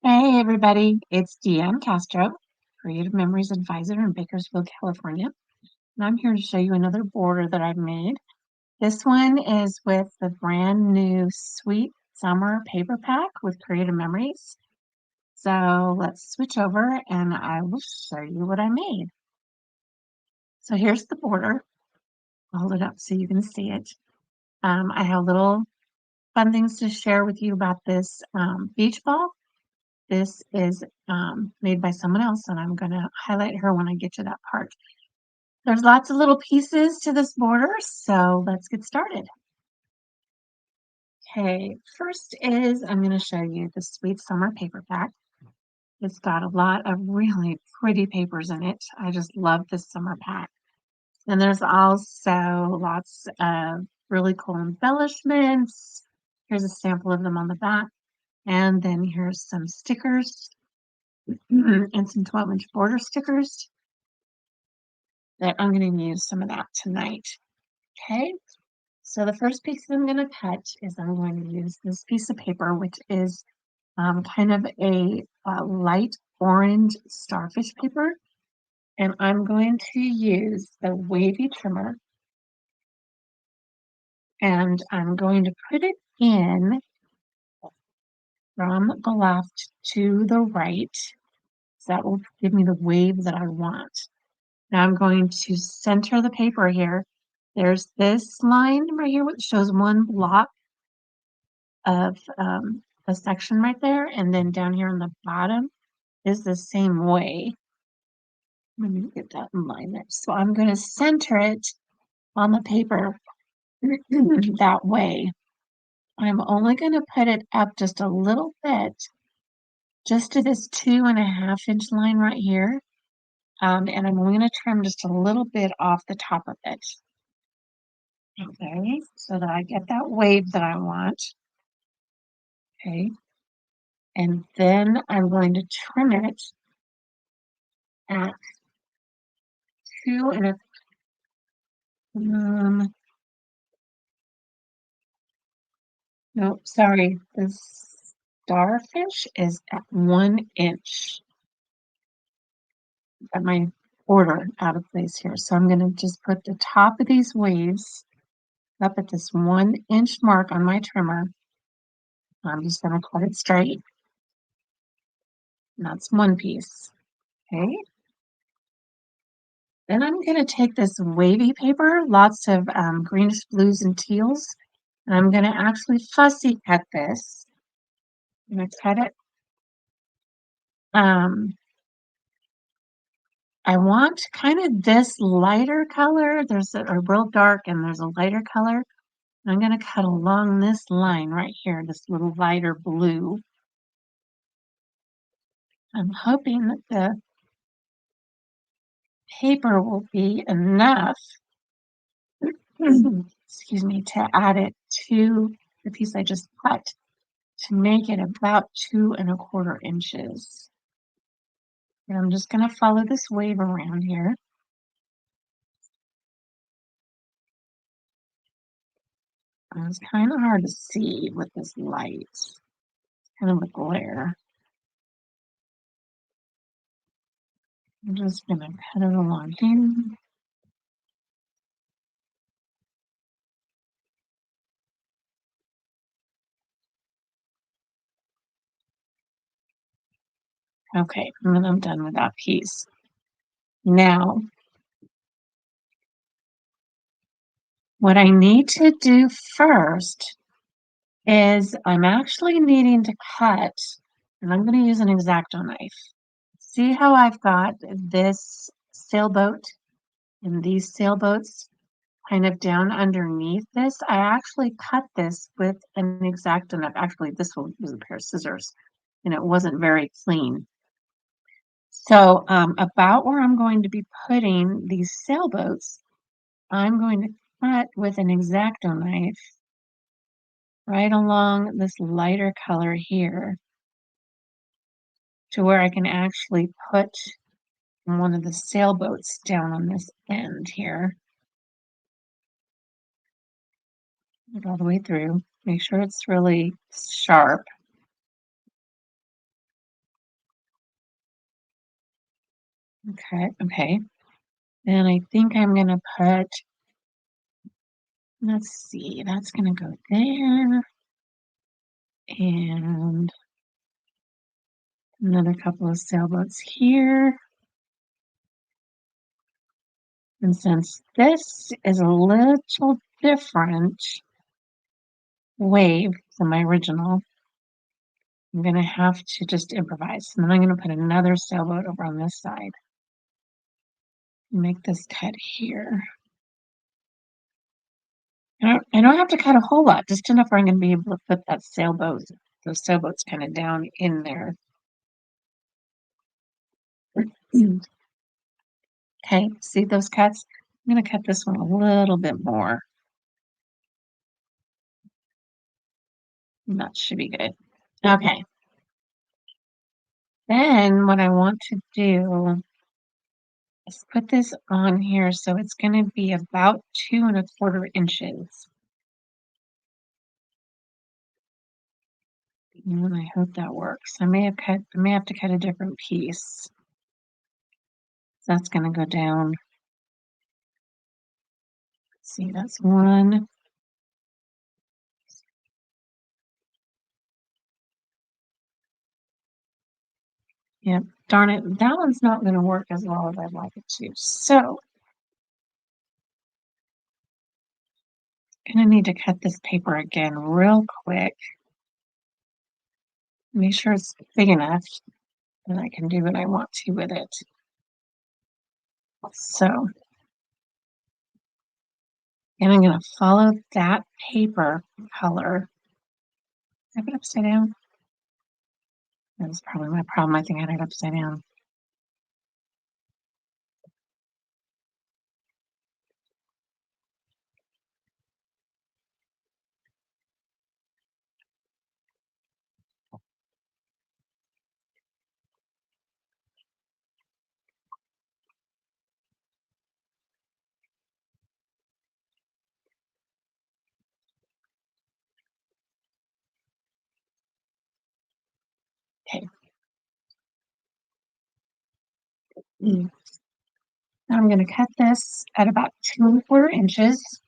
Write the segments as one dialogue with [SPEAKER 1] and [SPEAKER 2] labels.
[SPEAKER 1] Hey everybody, it's Deanne Castro, Creative Memories Advisor in Bakersfield, California. And I'm here to show you another border that I've made. This one is with the brand new Sweet Summer paper pack with Creative Memories. So let's switch over and I will show you what I made. So here's the border. I'll hold it up so you can see it. I have little fun things to share with you about this beach ball. This is made by someone else, and I'm going to highlight her when I get to that part. There's lots of little pieces to this border, so let's get started. Okay, first is I'm going to show you the Sweet Summer paper pack. It's got a lot of really pretty papers in it. I just love this summer pack. And there's also lots of really cool embellishments. Here's a sample of them on the back. And then here's some stickers and some 12-inch border stickers that I'm going to use some of that tonight. Okay, so the first piece that I'm going to cut is I'm going to use this piece of paper, which is kind of a light orange starfish paper. And I'm going to use the wavy trimmer and I'm going to put it in from the left to the right. So that will give me the wave that I want. Now I'm going to center the paper here. There's this line right here, which shows one block of a section right there. And then down here on the bottom is the same way. Let me get that in line there. So I'm going to center it on the paper that way. I'm only going to put it up just a little bit, just to this 2.5-inch line right here. And I'm only going to trim just a little bit off the top of it. Okay, so that I get that wave that I want. Okay, and then I'm going to trim it at 2 1/4. No, sorry, the starfish is at 1 inch. Got my order out of place here. So I'm going to just put the top of these waves up at this 1 inch mark on my trimmer. I'm just going to cut it straight. And that's one piece. Okay. Then I'm going to take this wavy paper, lots of greenish blues and teals, and I'm going to actually fussy cut this. I'm going to cut it. I want kind of this lighter color. There's a real dark and there's a lighter color. I'm going to cut along this line right here, this little lighter blue. I'm hoping that the paper will be enough, excuse me, to add it to the piece I just cut to make it about 2.25 inches. And I'm just going to follow this wave around here. And it's kind of hard to see with this light. It's kind of a glare. I'm just going to cut it along here. Okay, and then I'm done with that piece. Now, what I need to do first is I'm actually needing to cut, and I'm going to use an X-Acto knife. See how I've got this sailboat and these sailboats kind of down underneath this? I actually cut this with an X-Acto knife. Actually, this one was a pair of scissors, and it wasn't very clean. So about where I'm going to be putting these sailboats, I'm going to cut with an X-Acto knife right along this lighter color here to where I can actually put one of the sailboats down on this end here. All the way through. Make sure it's really sharp. Okay. And I think I'm gonna put, let's see, that's gonna go there. And another couple of sailboats here. And since this is a little different wave than my original, I'm gonna have to just improvise. And then I'm gonna put another sailboat over on this side. Make this cut here. I don't have to cut a whole lot, just enough where I'm gonna be able to put that sailboat, those sailboats kind of down in there. Okay, see those cuts? I'm gonna cut this one a little bit more. That should be good. Okay. Then what I want to do is put this on here so it's gonna be about 2¼ inches. And I hope that works. I may have to cut a different piece. That's gonna go down. Let's see, that's one. Yep, darn it, that one's not gonna work as well as I'd like it to. So gonna need to cut this paper again real quick. Make sure it's big enough that I can do what I want to with it. So, and I'm gonna follow that paper color. Did I have it upside down? That was probably my problem. I think I had it upside down. Okay. Now I'm gonna cut this at about 2¼ inches.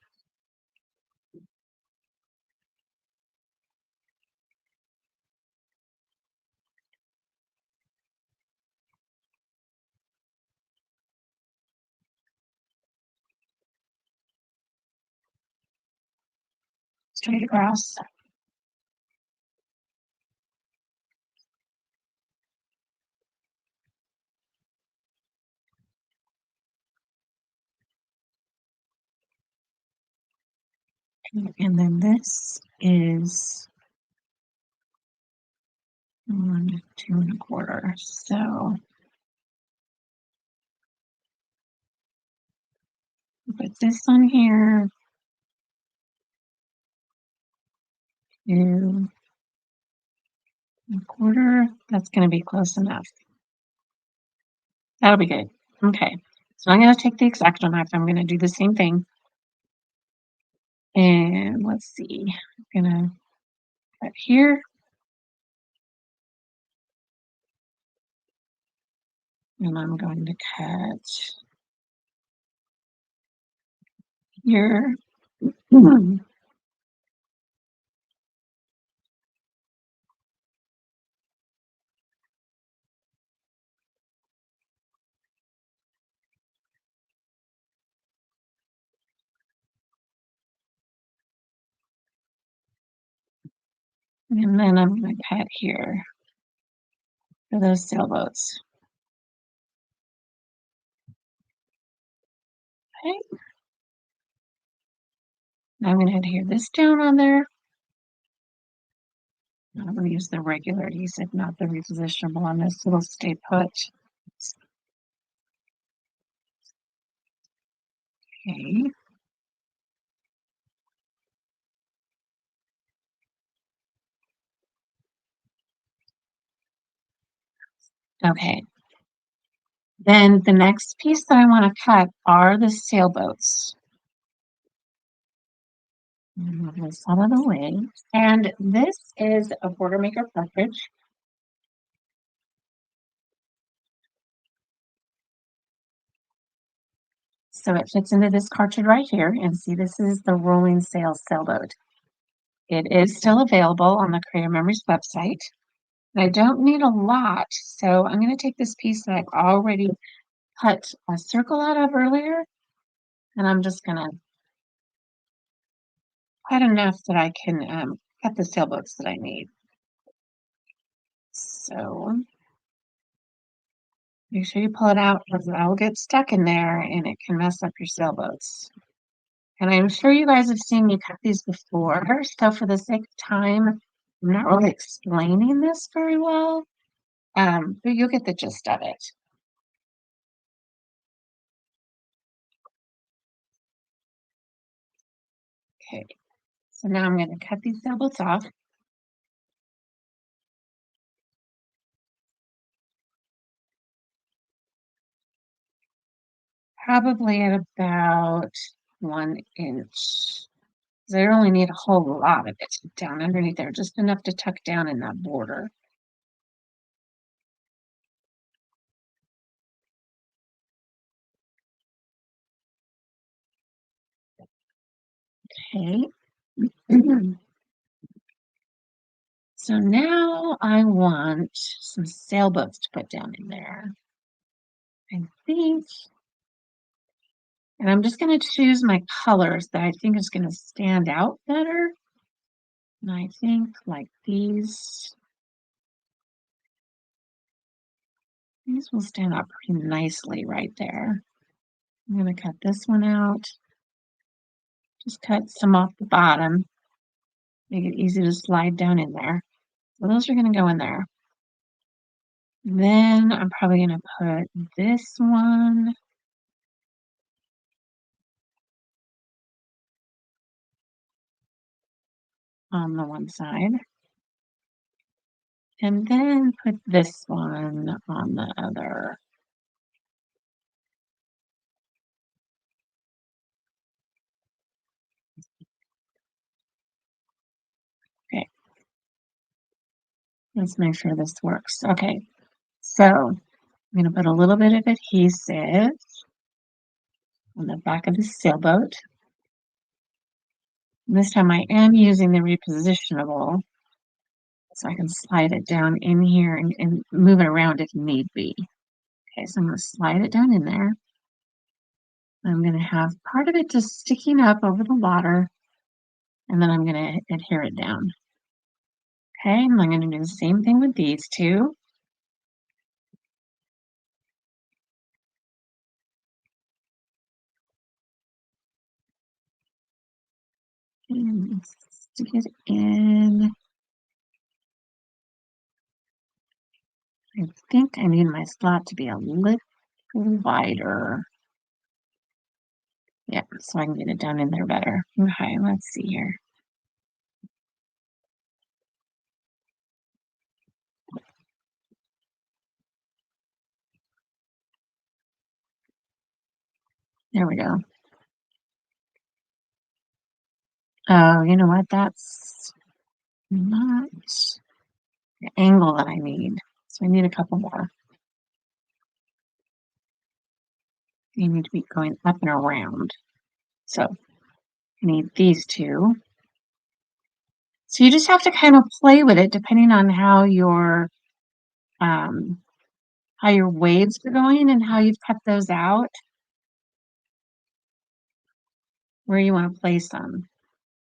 [SPEAKER 1] Straight across. And then this is 2¼ So put this on here, 2¼ That's going to be close enough. That'll be good. Okay. So I'm going to take the X-Acto knife. I'm going to do the same thing. And let's see. I'm going to cut here. And I'm going to cut here. And then I'm going to cut here for those sailboats. Okay. Now I'm going to adhere this down on there. I'm going to use the regular adhesive, not the repositionable on this. It'll stay put. Okay. Okay. Then the next piece that I want to cut are the sailboats. Move this out of the way. And this is a Bordermaker cartridge. So it fits into this cartridge right here, and see, this is the rolling sailboat. It is still available on the Creative Memories website. And I don't need a lot, so I'm going to take this piece that I've already cut a circle out of earlier, and I'm just going to cut enough that I can cut the sailboats that I need. So make sure you pull it out because that will get stuck in there and it can mess up your sailboats. And I'm sure you guys have seen me cut these before, so for the sake of time, I'm not really explaining this very well, but you'll get the gist of it. Okay, so now I'm going to cut these sailboats off. Probably at about 1 inch. I don't really need a whole lot of it down underneath there, just enough to tuck down in that border. Okay. So now I want some sailboats to put down in there. I think, and I'm just going to choose my colors that I think is going to stand out better. And I think like these will stand out pretty nicely right there. I'm going to cut this one out. Just cut some off the bottom. Make it easy to slide down in there. So those are going to go in there. Then I'm probably going to put this one on the one side. And then put this one on the other. Okay. Let's make sure this works. Okay. So I'm going to put a little bit of adhesive on the back of the sailboat. And this time I am using the repositionable so I can slide it down in here and move it around if need be. Okay, so I'm going to slide it down in there. I'm going to have part of it just sticking up over the water, and then I'm going to adhere it down. Okay, and I'm going to do the same thing with these two. And stick it in. I think I need my slot to be a little wider. Yeah, so I can get it down in there better. Okay, let's see here. There we go. Oh, you know what? That's not the angle that I need. So I need a couple more. You need to be going up and around. So I need these two. So you just have to kind of play with it depending on how your waves are going and how you've cut those out, where you want to place them.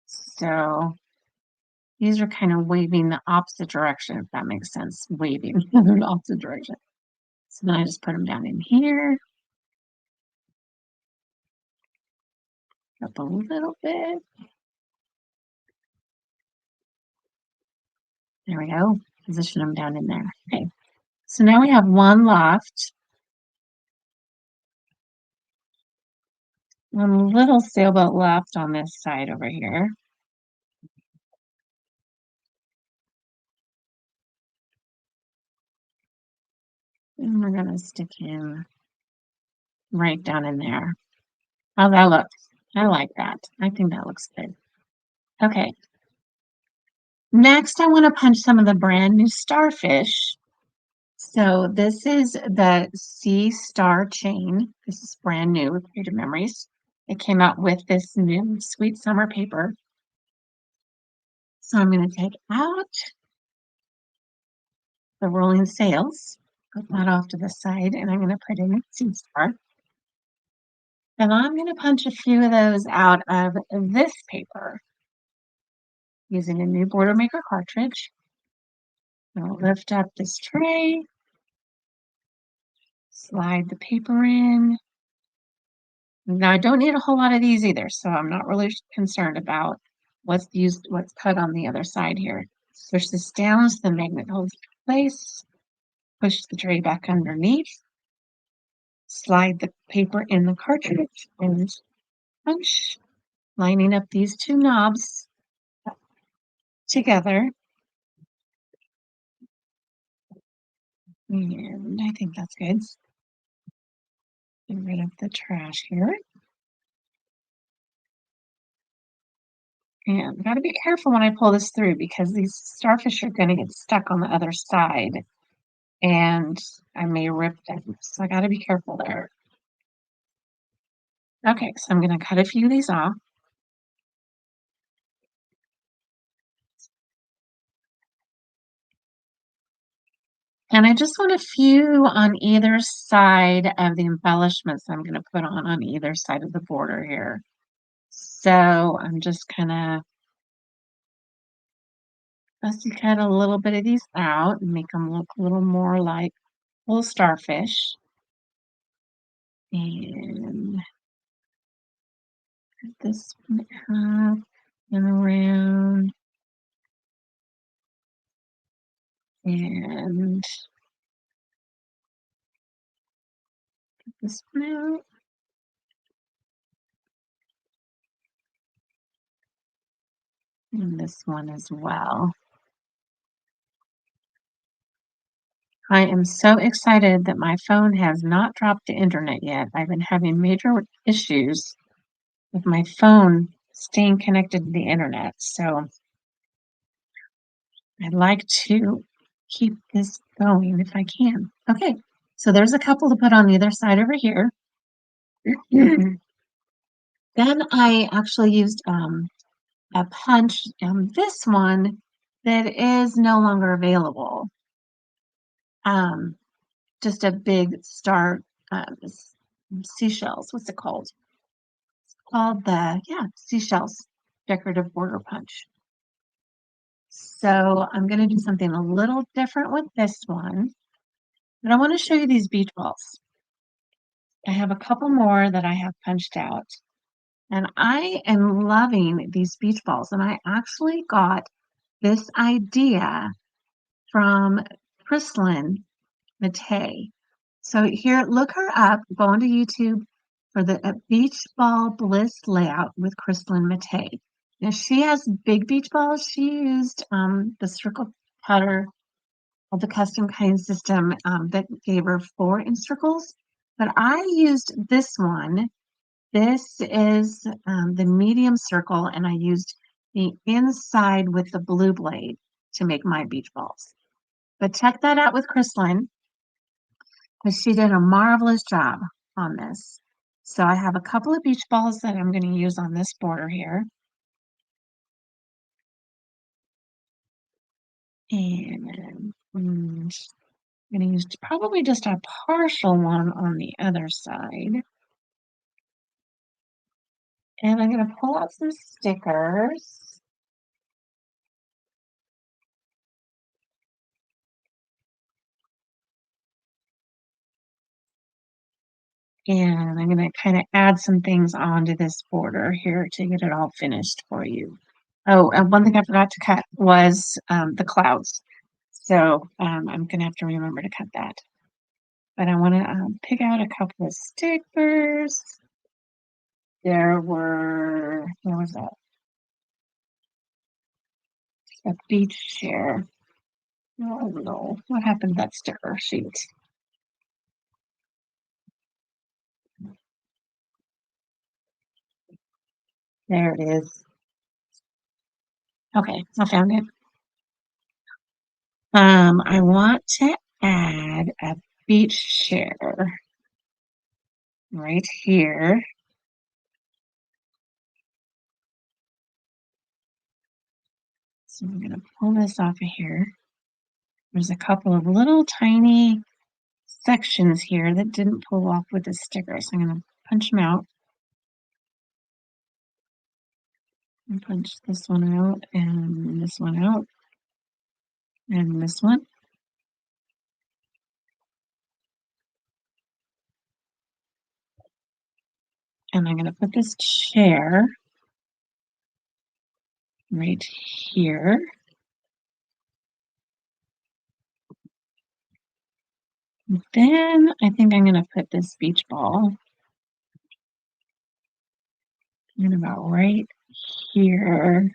[SPEAKER 1] So these are kind of waving the opposite direction, if that makes sense. Waving in the opposite direction. So then I just put them down in here. Up a little bit. There we go. Position them down in there. Okay. So now we have one left. One little sailboat left on this side over here. And we're going to stick him right down in there. How's that look? I like that. I think that looks good. Okay. Next, I want to punch some of the brand new Starfish. So this is the Sea Star chain. This is brand new with Creative Memories. It came out with this new Sweet Summer paper. So I'm going to take out the rolling sails, put that off to the side, and I'm going to put in a Sea Star. And I'm going to punch a few of those out of this paper using a new Bordermaker cartridge. I'll lift up this tray, slide the paper in. Now I don't need a whole lot of these either, so I'm not really concerned about what's cut on the other side here. Push this down so the magnet holds in place. Push the tray back underneath. Slide the paper in the cartridge and punch, lining up these two knobs together. And I think that's good. Get rid of the trash here. And got to be careful when I pull this through because these starfish are going to get stuck on the other side and I may rip them. So I got to be careful there. Okay, so I'm going to cut a few of these off. And I just want a few on either side of the embellishments I'm going to put on either side of the border here. So I'm just kind of fussy cut a little bit of these out and make them look a little more like little starfish. And put this one up and around. And put this one out. And this one as well. I am so excited that my phone has not dropped the internet yet. I've been having major issues with my phone staying connected to the internet. So I'd like to keep this going if I can. Okay, so there's a couple to put on the other side over here. Then I actually used a punch on this one that is no longer available. Just a big star seashells. What's it called? It's called seashells decorative border punch. So I'm going to do something a little different with this one. But I want to show you these beach balls. I have a couple more that I have punched out. And I am loving these beach balls. And I actually got this idea from Krislyn Mattei. So here, look her up, go onto YouTube for the Beach Ball Bliss layout with Krislyn Mattei. Now she has big beach balls. She used the circle putter of the custom kind system that gave her 4-inch circles. But I used this one. This is the medium circle, and I used the inside with the blue blade to make my beach balls. But check that out with Krislyn, because she did a marvelous job on this. So I have a couple of beach balls that I'm going to use on this border here. And I'm going to use probably just a partial one on the other side. And I'm going to pull out some stickers. And I'm going to kind of add some things onto this border here to get it all finished for you. Oh, and one thing I forgot to cut was the clouds. So I'm going to have to remember to cut that. But I want to pick out a couple of stickers. There was a beach chair. Oh no, what happened to that sticker sheet? There it is. Okay, I found it. I want to add a beach chair right here. So I'm going to pull this off of here. There's a couple of little tiny sections here that didn't pull off with the sticker, so I'm going to punch them out. And punch this one out, and this one out, and this one. And I'm going to put this chair right here. And then I think I'm going to put this beach ball in about right here.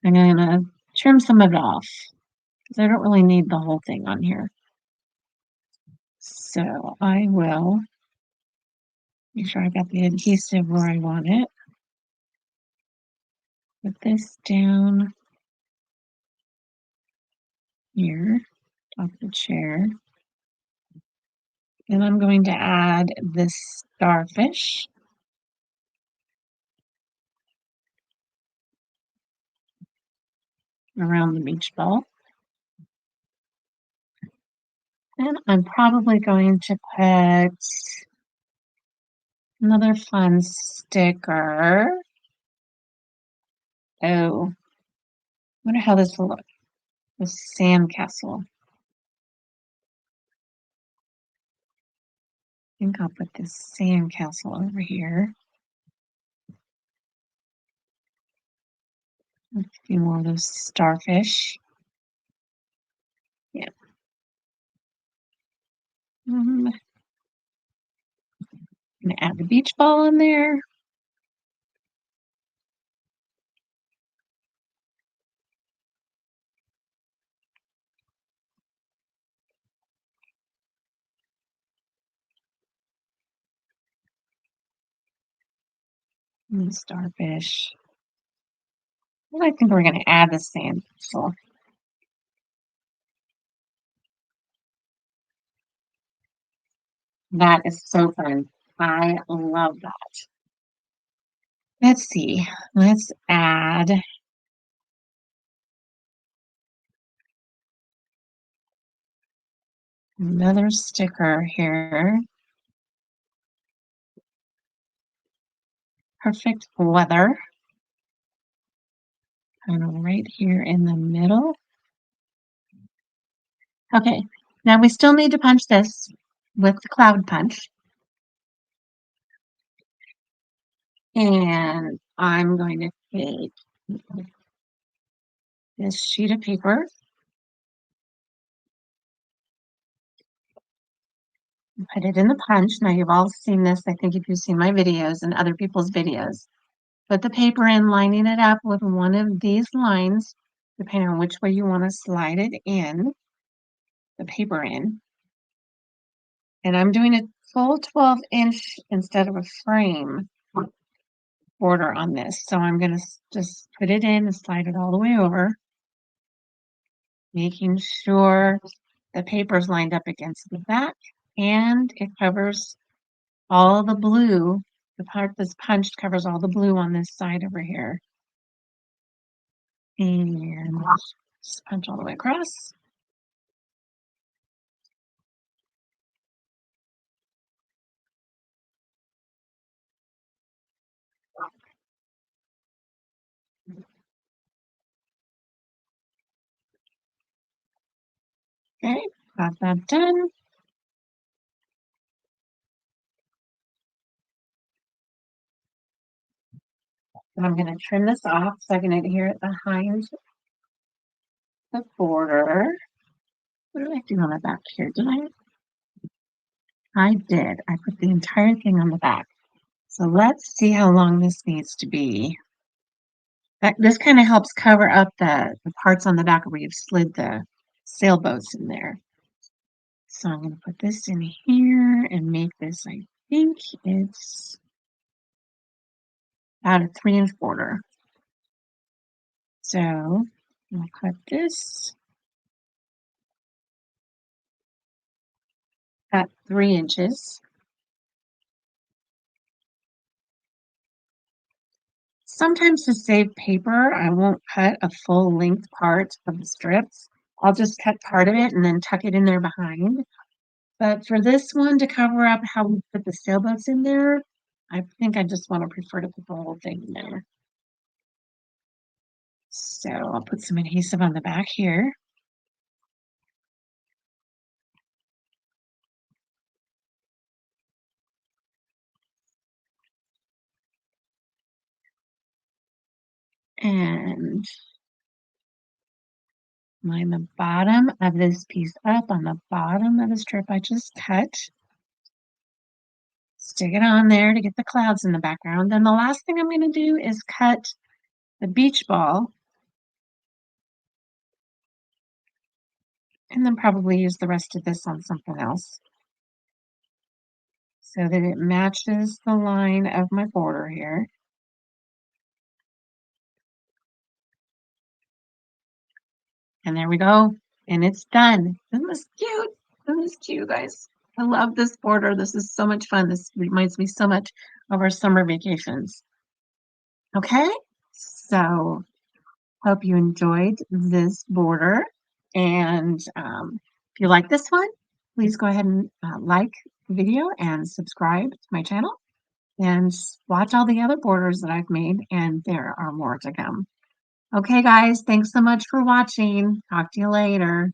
[SPEAKER 1] I'm going to trim some of it off because I don't really need the whole thing on here. So I will make sure I got the adhesive where I want it. Put this down here, top of the chair. And I'm going to add this starfish around the beach ball. And I'm probably going to put another fun sticker. Oh, I wonder how this will look. The sandcastle. I think I'll put this sandcastle over here. A few more of those starfish. Yeah. I'm gonna add the beach ball in there. And the starfish. Well, I think we're gonna add the sandcastle. That is so fun. I love that. Let's see. Let's add another sticker here. Perfect weather. Kind of right here in the middle. Okay, now we still need to punch this with the cloud punch. And I'm going to take this sheet of paper and put it in the punch. Now you've all seen this, I think, if you've seen my videos and other people's videos. Put the paper in, lining it up with one of these lines, depending on which way you want to slide it in, the paper in. And I'm doing a full 12-inch instead of a frame border on this. So I'm going to just put it in and slide it all the way over, making sure the paper is lined up against the back and it covers all the blue. The part that's punched covers all the blue on this side over here. And just punch all the way across. Okay, got that done. And I'm going to trim this off so I can adhere it behind the border. What did I do on the back here? Did I? I did. I put the entire thing on the back. So let's see how long this needs to be. This kind of helps cover up the parts on the back where you've slid the sailboats in there. So I'm going to put this in here and make this, I think it's about a 3-inch border. So I'll cut this. 3 inches. Sometimes to save paper, I won't cut a full length part of the strips. I'll just cut part of it and then tuck it in there behind. But for this one, to cover up how we put the sailboats in there, I think I just want to prefer to put the whole thing in there. So I'll put some adhesive on the back here. And line the bottom of this piece up on the bottom of the strip I just cut. Stick it on there to get the clouds in the background. Then the last thing I'm going to do is cut the beach ball and then probably use the rest of this on something else so that it matches the line of my border here. And there we go. And it's done. Isn't this cute? Isn't this cute, guys? I love this border. This is so much fun. This reminds me so much of our summer vacations. Okay, so hope you enjoyed this border. And if you like this one, please go ahead and like the video and subscribe to my channel and watch all the other borders that I've made. And there are more to come. Okay, guys, thanks so much for watching. Talk to you later.